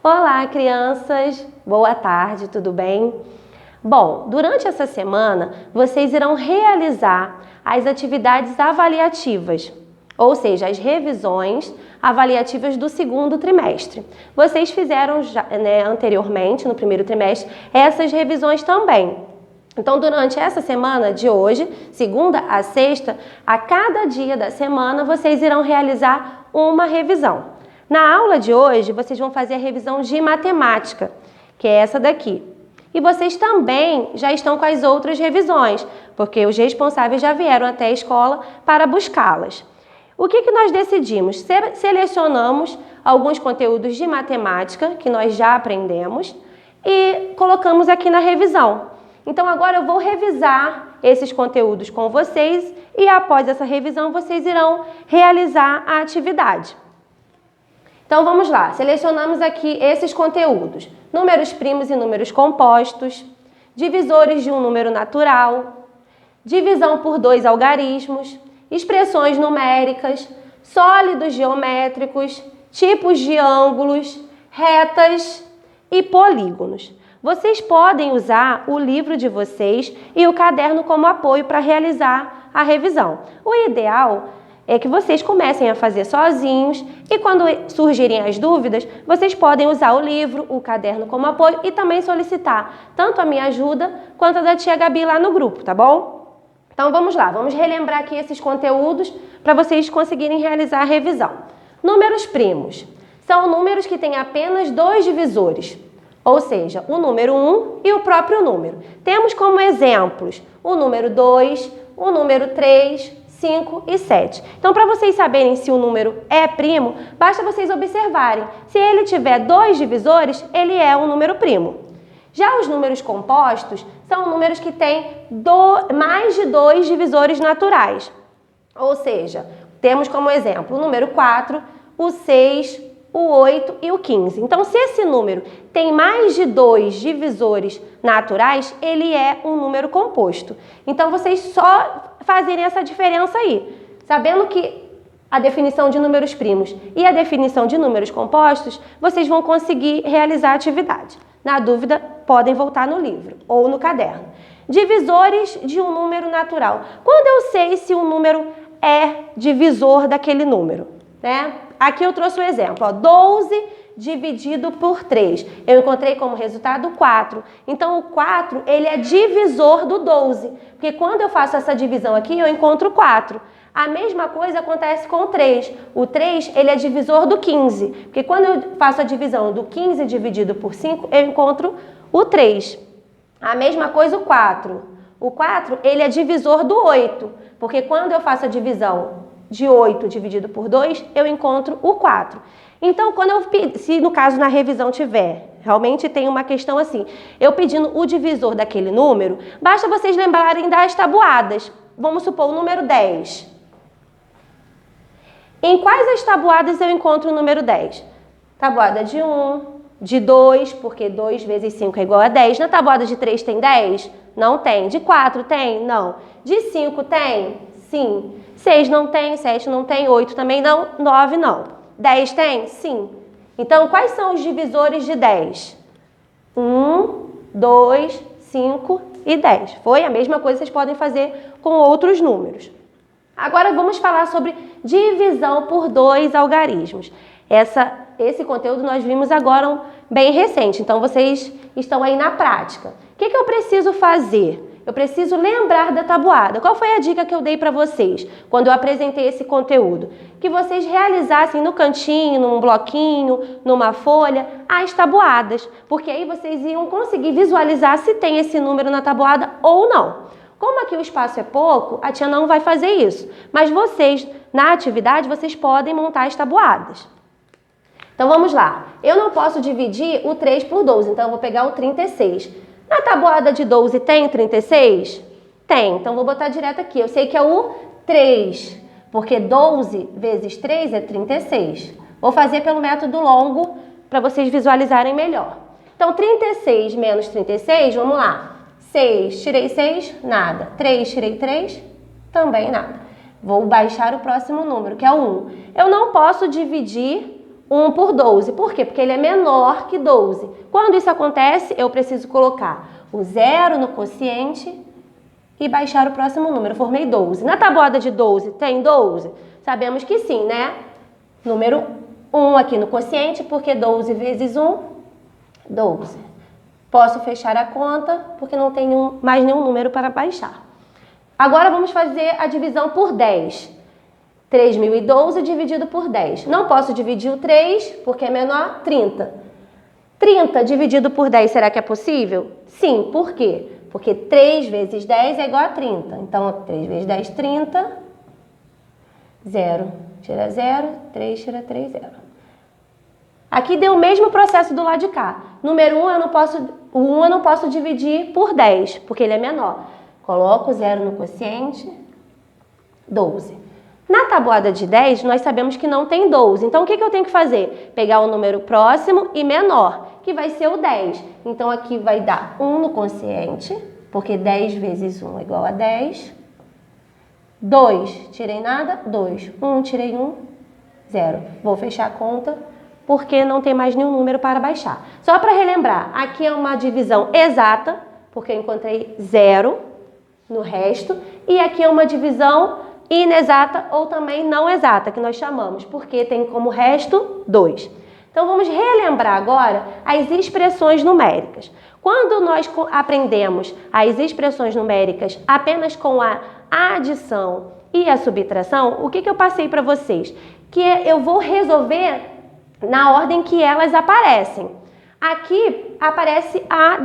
Olá, crianças! Boa tarde, tudo bem? Bom, durante essa semana, vocês irão realizar as atividades avaliativas, ou seja, as revisões avaliativas do segundo trimestre. Vocês fizeram anteriormente, no primeiro trimestre, essas revisões também. Então, durante essa semana de hoje, segunda a sexta, a cada dia da semana, vocês irão realizar uma revisão. Na aula de hoje, vocês vão fazer a revisão de matemática, que é essa daqui. E vocês também já estão com as outras revisões, porque os responsáveis já vieram até a escola para buscá-las. O que nós decidimos? Selecionamos alguns conteúdos de matemática que nós já aprendemos e colocamos aqui na revisão. Então, agora eu vou revisar esses conteúdos com vocês e após essa revisão vocês irão realizar a atividade. Então, vamos lá. Selecionamos aqui esses conteúdos. Números primos e números compostos, divisores de um número natural, divisão por dois algarismos, expressões numéricas, sólidos geométricos, tipos de ângulos, retas e polígonos. Vocês podem usar o livro de vocês e o caderno como apoio para realizar a revisão. O ideal é que vocês comecem a fazer sozinhos e quando surgirem as dúvidas, vocês podem usar o livro, o caderno como apoio e também solicitar tanto a minha ajuda quanto a da tia Gabi lá no grupo, tá bom? Então vamos lá, vamos relembrar aqui esses conteúdos para vocês conseguirem realizar a revisão. Números primos são números que têm apenas dois divisores, ou seja, o número 1 e o próprio número. Temos como exemplos o número 2, o número 3, 5 e 7. Então, para vocês saberem se o número é primo, basta vocês observarem. Se ele tiver dois divisores, ele é um número primo. Já os números compostos são números que têm mais de dois divisores naturais. Ou seja, temos como exemplo o número 4, o 6, o 8 e o 15. Então, se esse número tem mais de dois divisores naturais, ele é um número composto. Então, vocês só fazerem essa diferença aí. Sabendo que a definição de números primos e a definição de números compostos, vocês vão conseguir realizar a atividade. Na dúvida, podem voltar no livro ou no caderno. Divisores de um número natural. Quando eu sei se um número é divisor daquele número, né? Aqui eu trouxe um exemplo, ó, 12 dividido por 3. Eu encontrei como resultado 4. Então, o 4, ele é divisor do 12. Porque quando eu faço essa divisão aqui, eu encontro 4. A mesma coisa acontece com o 3. O 3, ele é divisor do 15. Porque quando eu faço a divisão do 15 dividido por 5, eu encontro o 3. A mesma coisa o 4. O 4, ele é divisor do 8. Porque quando eu faço a divisão de 8 dividido por 2, eu encontro o 4. Então, se no caso na revisão tiver, realmente tem uma questão assim, eu pedindo o divisor daquele número, basta vocês lembrarem das tabuadas. Vamos supor o número 10. Em quais as tabuadas eu encontro o número 10? Tabuada de 1, de 2, porque 2 vezes 5 é igual a 10. Na tabuada de 3 tem 10? Não tem. De 4 tem? Não. De 5 tem? Sim. 6 não tem, 7 não tem, 8 também não, 9 não. 10 tem? Sim. Então, quais são os divisores de 10? 1, 2, 5 e 10. Foi a mesma coisa que vocês podem fazer com outros números. Agora, vamos falar sobre divisão por dois algarismos. Esse conteúdo nós vimos agora bem recente, então vocês estão aí na prática. O que eu preciso fazer? Eu preciso lembrar da tabuada. Qual foi a dica que eu dei para vocês quando eu apresentei esse conteúdo? Que vocês realizassem no cantinho, num bloquinho, numa folha, as tabuadas. Porque aí vocês iam conseguir visualizar se tem esse número na tabuada ou não. Como aqui o espaço é pouco, a tia não vai fazer isso. Mas vocês, na atividade, vocês podem montar as tabuadas. Então vamos lá. Eu não posso dividir o 3 por 12, então eu vou pegar o 36. Na tabuada de 12 tem 36? Tem, então vou botar direto aqui. Eu sei que é o 3, porque 12 vezes 3 é 36. Vou fazer pelo método longo para vocês visualizarem melhor. Então, 36 menos 36, vamos lá. 6, tirei 6, nada. 3, tirei 3, também nada. Vou baixar o próximo número, que é o 1. Eu não posso dividir 1 por 12. Por quê? Porque ele é menor que 12. Quando isso acontece, eu preciso colocar o 0 no quociente e baixar o próximo número. Eu formei 12. Na tabuada de 12, tem 12? Sabemos que sim, né? Número 1 aqui no quociente, porque 12 vezes 1, 12. Posso fechar a conta, porque não tem mais nenhum número para baixar. Agora vamos fazer a divisão por 10. 3.012 dividido por 10. Não posso dividir o 3, porque é menor, 30. 30 dividido por 10, será que é possível? Sim, por quê? Porque 3 vezes 10 é igual a 30. Então, 3 vezes 10, 30. 0 tira 0, 3 tira 3, 0. Aqui deu o mesmo processo do lado de cá. Número 1, o 1 eu não posso dividir por 10, porque ele é menor. Coloco 0 no quociente, 12. Na tabuada de 10, nós sabemos que não tem 12. Então, o que eu tenho que fazer? Pegar o número próximo e menor, que vai ser o 10. Então, aqui vai dar 1 no quociente, porque 10 vezes 1 é igual a 10. 2, tirei nada, 2. 1, tirei 1, 0. Vou fechar a conta, porque não tem mais nenhum número para baixar. Só para relembrar, aqui é uma divisão exata, porque eu encontrei 0 no resto, e aqui é uma divisão inexata ou também não exata, que nós chamamos, porque tem como resto 2. Então, vamos relembrar agora as expressões numéricas. Quando nós aprendemos as expressões numéricas apenas com a adição e a subtração, o que eu passei para vocês? Que eu vou resolver na ordem que elas aparecem. Aqui aparece a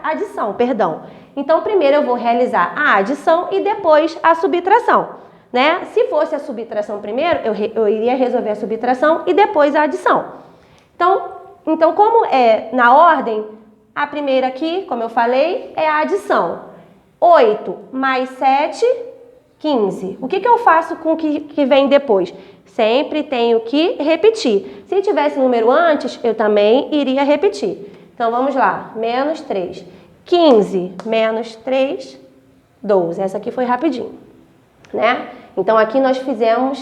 adição, perdão. Então, primeiro eu vou realizar a adição e depois a subtração, né? Se fosse a subtração primeiro, eu iria resolver a subtração e depois a adição. Então, como é na ordem, a primeira aqui, como eu falei, é a adição. 8 mais 7, 15. O que eu faço com o que vem depois? Sempre tenho que repetir. Se tivesse número antes, eu também iria repetir. Então, vamos lá. Menos 3. 15 menos 3, 12. Essa aqui foi rapidinho, né? Então, aqui nós fizemos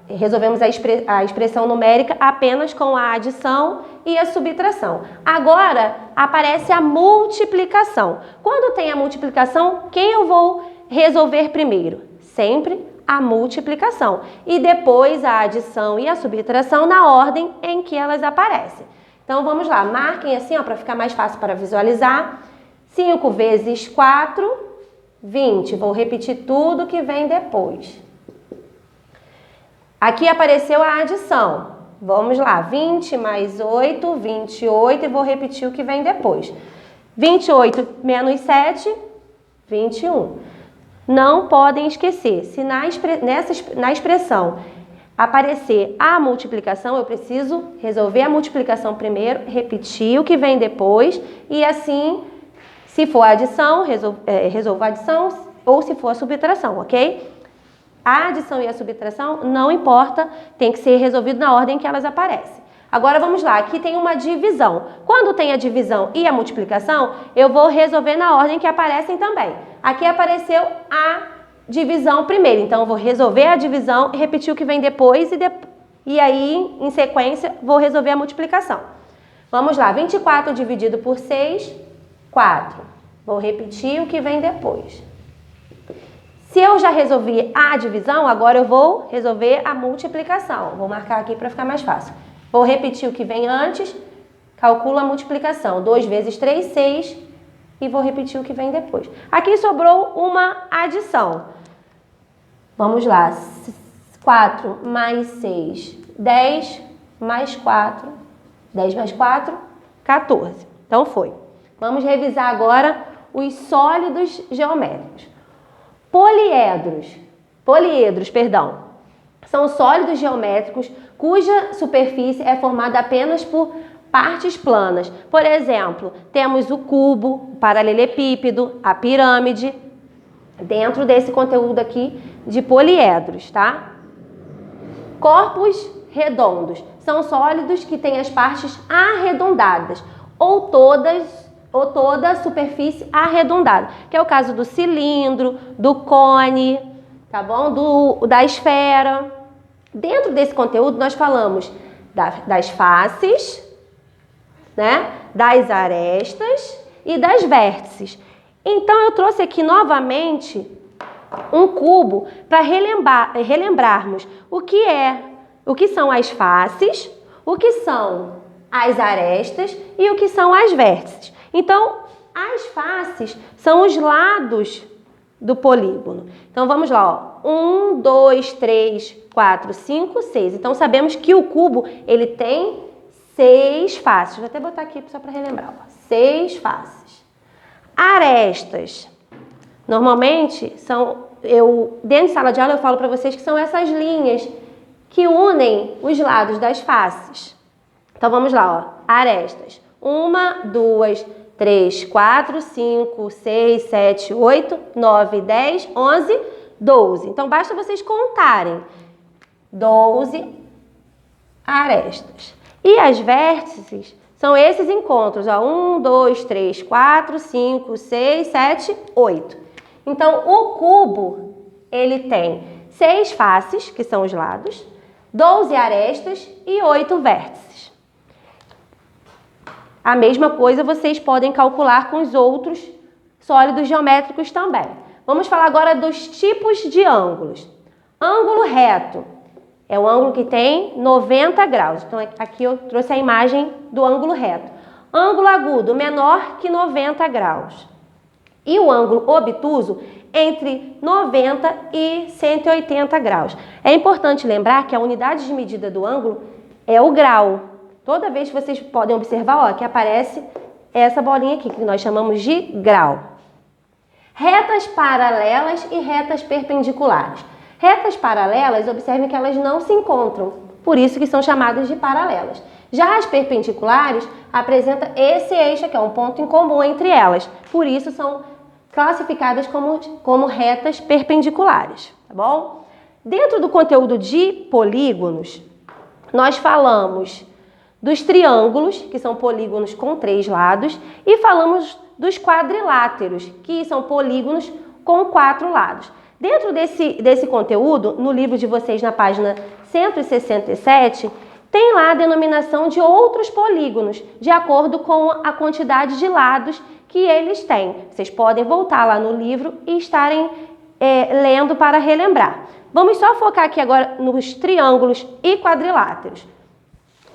resolvemos a expressão numérica apenas com a adição e a subtração. Agora, aparece a multiplicação. Quando tem a multiplicação, quem eu vou resolver primeiro? Sempre a multiplicação. E depois a adição e a subtração na ordem em que elas aparecem. Então, vamos lá. Marquem assim, para ficar mais fácil para visualizar. 5 vezes 4, 20. Vou repetir tudo que vem depois. Aqui apareceu a adição. Vamos lá. 20 mais 8, 28. E vou repetir o que vem depois. 28 menos 7, 21. Não podem esquecer, se na expressão aparecer a multiplicação, eu preciso resolver a multiplicação primeiro, repetir o que vem depois e assim, se for a adição, resolvo a adição ou se for a subtração, ok? A adição e a subtração não importa, tem que ser resolvido na ordem que elas aparecem. Agora vamos lá, aqui tem uma divisão. Quando tem a divisão e a multiplicação, eu vou resolver na ordem que aparecem também. Aqui apareceu a divisão primeiro, então eu vou resolver a divisão e repetir o que vem depois e aí, em sequência, vou resolver a multiplicação. Vamos lá, 24 dividido por 6, 4. Vou repetir o que vem depois. Se eu já resolvi a divisão, agora eu vou resolver a multiplicação. Vou marcar aqui para ficar mais fácil. Vou repetir o que vem antes, calculo a multiplicação. 2 vezes 3, 6, e vou repetir o que vem depois. Aqui sobrou uma adição. Vamos lá. 4 mais 6, 10 mais 4. 10 mais 4, 14. Então, foi. Vamos revisar agora os sólidos geométricos. Poliedros, são sólidos geométricos cuja superfície é formada apenas por partes planas. Por exemplo, temos o cubo, o paralelepípedo, a pirâmide, dentro desse conteúdo aqui de poliedros, tá? Corpos redondos são sólidos que têm as partes arredondadas ou toda a superfície arredondada, que é o caso do cilindro, do cone, tá bom? Da esfera. Dentro desse conteúdo, nós falamos das faces, né? Das arestas e das vértices. Então, eu trouxe aqui novamente um cubo para relembrarmos o que são as faces, o que são as arestas e o que são as vértices. Então, as faces são os lados do polígono. Então, vamos lá, ó. 1, 2, 3, 4, 5, 6. Então, sabemos que o cubo, ele tem 6 faces. Vou até botar aqui só para relembrar, ó. 6 faces. Arestas. Normalmente, dentro de sala de aula, eu falo para vocês que são essas linhas que unem os lados das faces. Então, vamos lá, ó. Arestas. 1, 2, 3, 4, 5, 6, 7, 8, 9, 10, 11, 12. Então, basta vocês contarem. 12 arestas. E as vértices são esses encontros, ó. 1, 2, 3, 4, 5, 6, 7, 8. Então, o cubo, ele tem 6 faces, que são os lados, 12 arestas e 8 vértices. A mesma coisa vocês podem calcular com os outros sólidos geométricos também. Vamos falar agora dos tipos de ângulos. Ângulo reto é o ângulo que tem 90 graus. Então, aqui eu trouxe a imagem do ângulo reto. Ângulo agudo, menor que 90 graus. E o ângulo obtuso, entre 90 e 180 graus. É importante lembrar que a unidade de medida do ângulo é o grau. Toda vez que vocês podem observar, ó, que aparece essa bolinha aqui, que nós chamamos de grau. Retas paralelas e retas perpendiculares. Retas paralelas, observem que elas não se encontram, por isso que são chamadas de paralelas. Já as perpendiculares apresentam esse eixo, que é um ponto em comum entre elas, por isso são classificadas como retas perpendiculares, tá bom? Dentro do conteúdo de polígonos, nós falamos dos triângulos, que são polígonos com 3 lados, e falamos dos quadriláteros, que são polígonos com 4 lados. Dentro desse conteúdo, no livro de vocês, na página 167, tem lá a denominação de outros polígonos, de acordo com a quantidade de lados que eles têm. Vocês podem voltar lá no livro e estarem lendo para relembrar. Vamos só focar aqui agora nos triângulos e quadriláteros.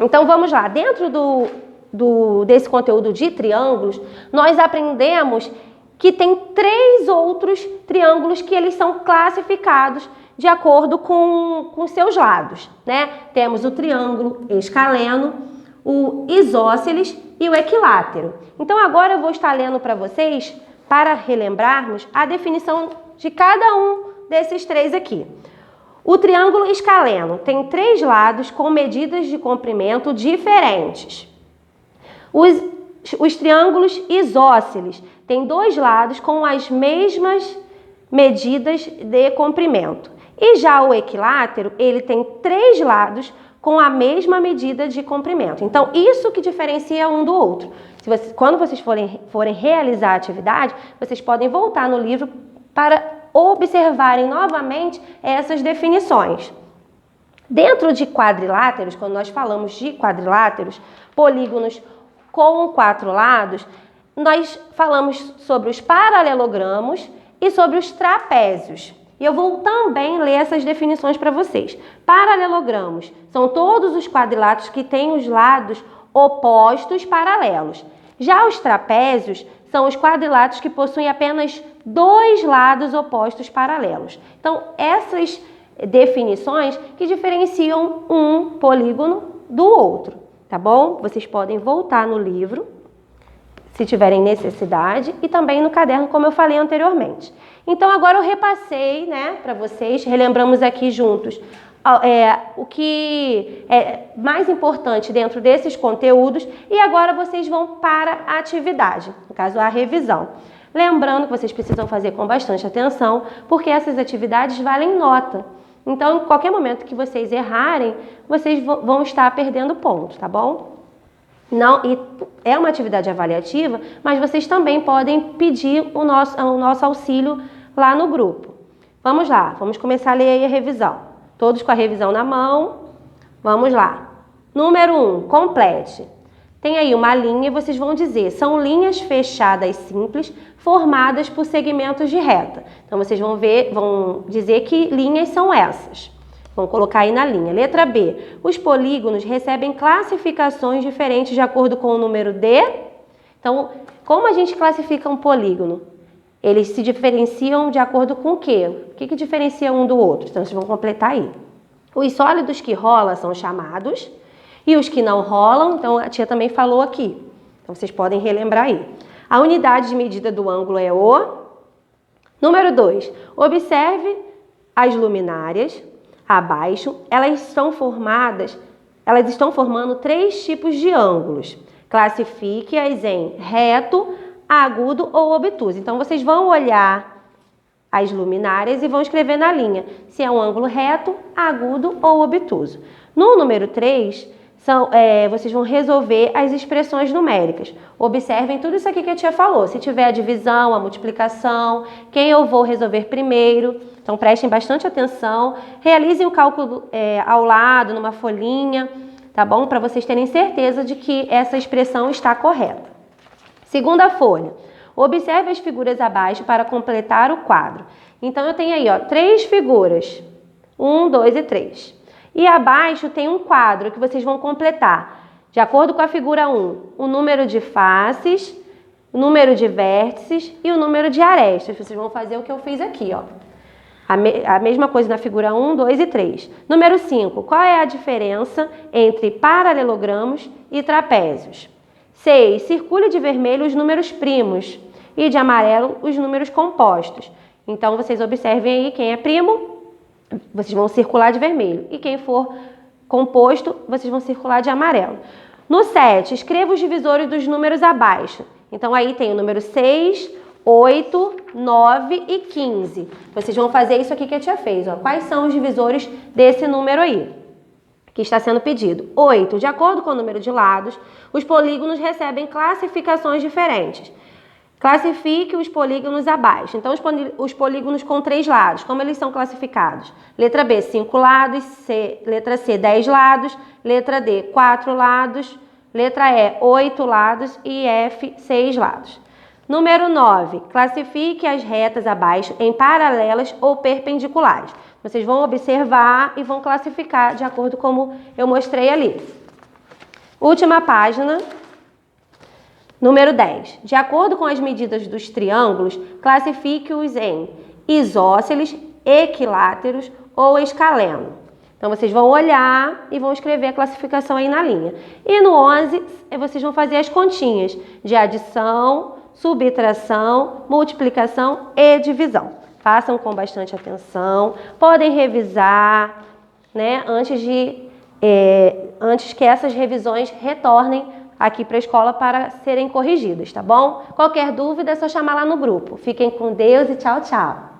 Então, vamos lá. Dentro desse conteúdo de triângulos, nós aprendemos que tem 3 outros triângulos que eles são classificados de acordo com seus lados, né? Temos o triângulo escaleno, o isósceles e o equilátero. Então, agora eu vou estar lendo para vocês, para relembrarmos, a definição de cada um desses 3 aqui. O triângulo escaleno tem 3 lados com medidas de comprimento diferentes. Os triângulos isósceles têm 2 lados com as mesmas medidas de comprimento. E já o equilátero, ele tem 3 lados com a mesma medida de comprimento. Então, isso que diferencia um do outro. Quando vocês forem realizar a atividade, vocês podem voltar no livro para observarem novamente essas definições. Dentro de quadriláteros, quando nós falamos de quadriláteros, polígonos com 4 lados, nós falamos sobre os paralelogramos e sobre os trapézios. E eu vou também ler essas definições para vocês. Paralelogramos são todos os quadriláteros que têm os lados opostos paralelos. Já os trapézios são os quadriláteros que possuem apenas 2 lados opostos paralelos. Então, essas definições que diferenciam um polígono do outro, tá bom? Vocês podem voltar no livro, se tiverem necessidade, e também no caderno, como eu falei anteriormente. Então, agora eu repassei, né, para vocês, relembramos aqui juntos o que é mais importante dentro desses conteúdos, e agora vocês vão para a atividade, no caso, a revisão. Lembrando que vocês precisam fazer com bastante atenção, porque essas atividades valem nota. Então, em qualquer momento que vocês errarem, vocês vão estar perdendo pontos, tá bom? Não, e é uma atividade avaliativa, mas vocês também podem pedir o nosso auxílio lá no grupo. Vamos lá, vamos começar a ler aí a revisão. Todos com a revisão na mão. Vamos lá. Número 1, complete. Tem aí uma linha e vocês vão dizer, são linhas fechadas simples formadas por segmentos de reta. Então, vocês vão dizer que linhas são essas. Vão colocar aí na linha. Letra B. Os polígonos recebem classificações diferentes de acordo com o número de... Então, como a gente classifica um polígono? Eles se diferenciam de acordo com o quê? O que diferencia um do outro? Então, vocês vão completar aí. Os sólidos que rolam são chamados e os que não rolam, então a tia também falou aqui. Então, vocês podem relembrar aí. A unidade de medida do ângulo é o... Número 2. Observe as luminárias. Abaixo, elas estão formando 3 tipos de ângulos. Classifique-as em reto, agudo ou obtuso. Então, vocês vão olhar as luminárias e vão escrever na linha se é um ângulo reto, agudo ou obtuso. No número 3, vocês vão resolver as expressões numéricas. Observem tudo isso aqui que a tia falou. Se tiver a divisão, a multiplicação, quem eu vou resolver primeiro. Então, prestem bastante atenção. Realizem o cálculo ao lado, numa folhinha, tá bom? Para vocês terem certeza de que essa expressão está correta. Segunda folha. Observe as figuras abaixo para completar o quadro. Então, eu tenho aí, 3 figuras. 1, 2 e 3. E abaixo tem um quadro que vocês vão completar. De acordo com a figura 1, o número de faces, o número de vértices e o número de arestas. Vocês vão fazer o que eu fiz aqui, A mesma coisa na figura 1, 2 e 3. Número 5, qual é a diferença entre paralelogramos e trapézios? 6, circule de vermelho os números primos e de amarelo os números compostos. Então, vocês observem aí quem é primo, vocês vão circular de vermelho. E quem for composto, vocês vão circular de amarelo. No 7, escreva os divisores dos números abaixo. Então, aí tem o número 6, 8, 9 e 15. Vocês vão fazer isso aqui que a tia fez. Quais são os divisores desse número aí que está sendo pedido? 8. De acordo com o número de lados, os polígonos recebem classificações diferentes. Classifique os polígonos abaixo. Então, os polígonos com 3 lados, como eles são classificados? Letra B, 5 lados. Letra C, 10 lados. Letra D, 4 lados. Letra E, 8 lados. E F, 6 lados. Número 9. Classifique as retas abaixo em paralelas ou perpendiculares. Vocês vão observar e vão classificar de acordo com como eu mostrei ali. Última página. Número 10. De acordo com as medidas dos triângulos, classifique-os em isósceles, equiláteros ou escaleno. Então, vocês vão olhar e vão escrever a classificação aí na linha. E no 11, vocês vão fazer as continhas de adição, subtração, multiplicação e divisão. Façam com bastante atenção, podem revisar, antes que essas revisões retornem aqui para a escola para serem corrigidas, tá bom? Qualquer dúvida é só chamar lá no grupo. Fiquem com Deus e tchau, tchau!